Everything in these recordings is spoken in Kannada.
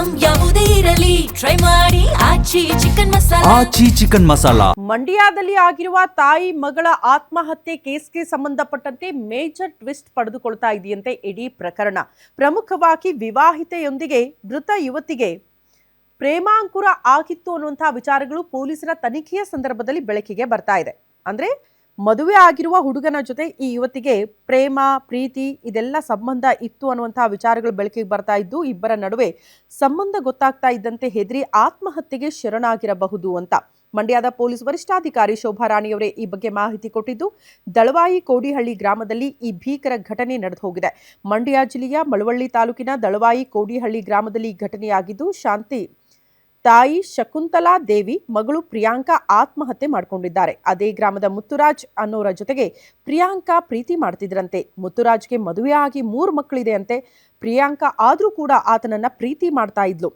ಐಟಂ ಯಾವುದೇ ಇರಲಿ ಟ್ರೈ ಮಾಡಿ ಆಚಿ ಚಿಕನ್ ಮಸಾಲಾ. ಮಂಡ್ಯದಲ್ಲಿ ಆಗಿರುವ ತಾಯಿ ಮಗಳ ಆತ್ಮಹತ್ಯೆ ಕೇಸ್ಗೆ ಸಂಬಂಧಪಟ್ಟಂತೆ ಮೇಜರ್ ಟ್ವಿಸ್ಟ್ ಪಡೆದುಕೊಳ್ತಾ ಇದೆಯಂತೆ ಇಡೀ ಪ್ರಕರಣ. ಪ್ರಮುಖವಾಗಿ ವಿವಾಹಿತೆಯೊಂದಿಗೆ ಮೃತ ಯುವತಿಗೆ ಪ್ರೇಮಾಂಕುರ ಆಗಿತ್ತು ಅನ್ನುವಂತಹ ವಿಚಾರಗಳು ಪೊಲೀಸರ ತನಿಖೆಯ ಸಂದರ್ಭದಲ್ಲಿ ಬೆಳಕಿಗೆ ಬರ್ತಾ ಇದೆ. ಅಂದ್ರೆ ಮದುವೆ ಆಗಿರುವ ಹುಡುಗನ ಜೊತೆ ಈ ಯುವತಿಗೆ ಪ್ರೇಮ ಪ್ರೀತಿ ಇದೆಲ್ಲ ಸಂಬಂಧ ಇತ್ತು ಅನ್ನುವಂತಹ ವಿಚಾರಗಳು ಬೆಳಕಿಗೆ ಬರ್ತಾ ಇದ್ದು, ಇಬ್ಬರ ನಡುವೆ ಸಂಬಂಧ ಗೊತ್ತಾಗ್ತಾ ಇದ್ದಂತೆ ಹೆದರಿ ಆತ್ಮಹತ್ಯೆಗೆ ಶರಣಾಗಿರಬಹುದು ಅಂತ ಮಂಡ್ಯದ ಪೊಲೀಸ್ ವರಿಷ್ಠಾಧಿಕಾರಿ ಶೋಭಾ ರಾಣಿಯವರೇ ಈ ಬಗ್ಗೆ ಮಾಹಿತಿ ಕೊಟ್ಟಿದ್ದು, ದಳವಾಯಿ ಕೋಡಿಹಳ್ಳಿ ಗ್ರಾಮದಲ್ಲಿ ಈ ಭೀಕರ ಘಟನೆ ನಡೆದು ಹೋಗಿದೆ. ಮಂಡ್ಯ ಜಿಲ್ಲೆಯ ಮಳವಳ್ಳಿ ತಾಲೂಕಿನ ದಳವಾಯಿ ಕೋಡಿಹಳ್ಳಿ ಗ್ರಾಮದಲ್ಲಿ ಈ ಘಟನೆಯಾಗಿದ್ದು, ಶಾಂತಿ ತಾಯಿ ಶಕುಂತಲಾ ದೇವಿ ಮಗಳು ಪ್ರಿಯಾಂಕಾ ಆತ್ಮಹತ್ಯೆ ಮಾಡಿಕೊಂಡಿದ್ದಾರೆ. ಅದೇ ಗ್ರಾಮದ ಮುತ್ತುರಾಜ್ ಅನ್ನೋರ ಜೊತೆಗೆ ಪ್ರಿಯಾಂಕಾ ಪ್ರೀತಿ ಮಾಡ್ತಿದ್ರಂತೆ. ಮುತ್ತುರಾಜ್ಗೆ ಮದುವೆ ಆಗಿ 3 ಮಕ್ಕಳಿದೆ ಅಂತೆ. ಪ್ರಿಯಾಂಕಾ ಆದ್ರೂ ಕೂಡ ಆತನನ್ನ ಪ್ರೀತಿ ಮಾಡ್ತಾ ಇದ್ಲು.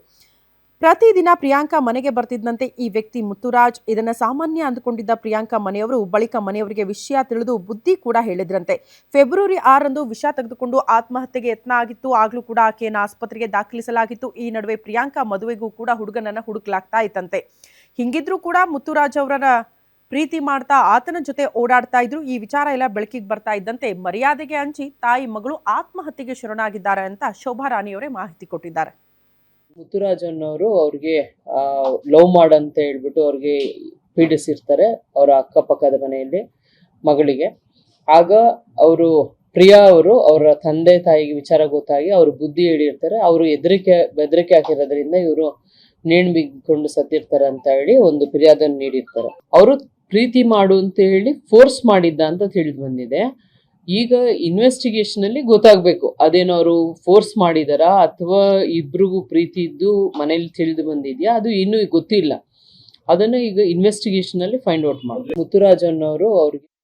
ಪ್ರತಿದಿನ ಪ್ರಿಯಾಂಕಾ ಮನೆಗೆ ಬರ್ತಿದ್ದಂತೆ ಈ ವ್ಯಕ್ತಿ ಮುತ್ತುರಾಜ್. ಇದನ್ನ ಸಾಮಾನ್ಯ ಅಂದುಕೊಂಡಿದ್ದ ಪ್ರಿಯಾಂಕಾ ಮನೆಯವರು ಬಳಿಕ ಮನೆಯವರಿಗೆ ವಿಷಯ ತಿಳಿದು ಬುದ್ಧಿ ಕೂಡ ಹೇಳಿದ್ರಂತೆ. ಫೆಬ್ರವರಿ 6ರಂದು ವಿಷ ತೆಗೆದುಕೊಂಡು ಆತ್ಮಹತ್ಯೆಗೆ ಯತ್ನ ಆಗಿತ್ತು. ಆಗ್ಲೂ ಕೂಡ ಆಕೆಯನ್ನು ಆಸ್ಪತ್ರೆಗೆ ದಾಖಲಿಸಲಾಗಿತ್ತು. ಈ ನಡುವೆ ಪ್ರಿಯಾಂಕಾ ಮದುವೆಗೂ ಕೂಡ ಹುಡುಗನನ್ನ ಹುಡುಕ್ಲಾಗ್ತಾ ಇತ್ತಂತೆ. ಹಿಂಗಿದ್ರೂ ಕೂಡ ಮುತ್ತುರಾಜ್ ಅವರನ್ನ ಪ್ರೀತಿ ಮಾಡ್ತಾ ಆತನ ಜೊತೆ ಓಡಾಡ್ತಾ ಇದ್ರು. ಈ ವಿಚಾರ ಎಲ್ಲ ಬೆಳಕಿಗೆ ಬರ್ತಾ ಇದ್ದಂತೆ ಮರ್ಯಾದೆಗೆ ಹಂಚಿ ತಾಯಿ ಮಗಳು ಆತ್ಮಹತ್ಯೆಗೆ ಶರಣಾಗಿದ್ದಾರೆ ಅಂತ ಶೋಭಾ ರಾಣಿಯವರೇ ಮಾಹಿತಿ ಕೊಟ್ಟಿದ್ದಾರೆ. ಮುತ್ತುರಾಜ್ ಅನ್ನೋರು ಅವ್ರಿಗೆ ಲವ್ ಮಾಡಂತ ಹೇಳ್ಬಿಟ್ಟು ಅವ್ರಿಗೆ ಪೀಡಿಸಿರ್ತಾರೆ ಅವರ ಅಕ್ಕಪಕ್ಕದ ಮನೆಯಲ್ಲಿ ಮಗಳಿಗೆ. ಆಗ ಅವರು ಪ್ರಿಯಾ ಅವರು ಅವರ ತಂದೆ ತಾಯಿಗೆ ವಿಚಾರ ಗೊತ್ತಾಗಿ ಅವರು ಬುದ್ಧಿ ಹೇಳಿರ್ತಾರೆ. ಅವರು ಬೆದರಿಕೆ ಹಾಕಿರೋದ್ರಿಂದ ಇವರು ನೇಣು ಬಿಗಿಕೊಂಡು ಸತ್ತಿರ್ತಾರೆ ಅಂತ ಹೇಳಿ ಒಂದು ಫಿರ್ಯಾದನ್ನು ನೀಡಿರ್ತಾರೆ. ಅವರು ಪ್ರೀತಿ ಮಾಡು ಅಂತ ಹೇಳಿ ಫೋರ್ಸ್ ಮಾಡಿದ್ದ ಅಂತ ತಿಳಿದು ಬಂದಿದೆ. ಈಗ ಇನ್ವೆಸ್ಟಿಗೇಷನ್ ಅಲ್ಲಿ ಗೊತ್ತಾಗ್ಬೇಕು ಅದೇನೋ ಅವರು ಫೋರ್ಸ್ ಮಾಡಿದಾರಾ ಅಥವಾ ಇಬ್ರಿಗೂ ಪ್ರೀತಿ ಇದ್ದು ಮನೇಲಿ ತಿಳಿದು ಬಂದಿದ್ಯಾ, ಅದು ಇನ್ನೂ ಗೊತ್ತಿಲ್ಲ. ಅದನ್ನ ಈಗ ಇನ್ವೆಸ್ಟಿಗೇಷನ್ ಅಲ್ಲಿ ಫೈಂಡ್ ಔಟ್ ಮಾಡ್ಬೇಕು. ಮುತ್ತುರಾಜ್ ಅನ್ನೋರು ಅವ್ರಿಗೆ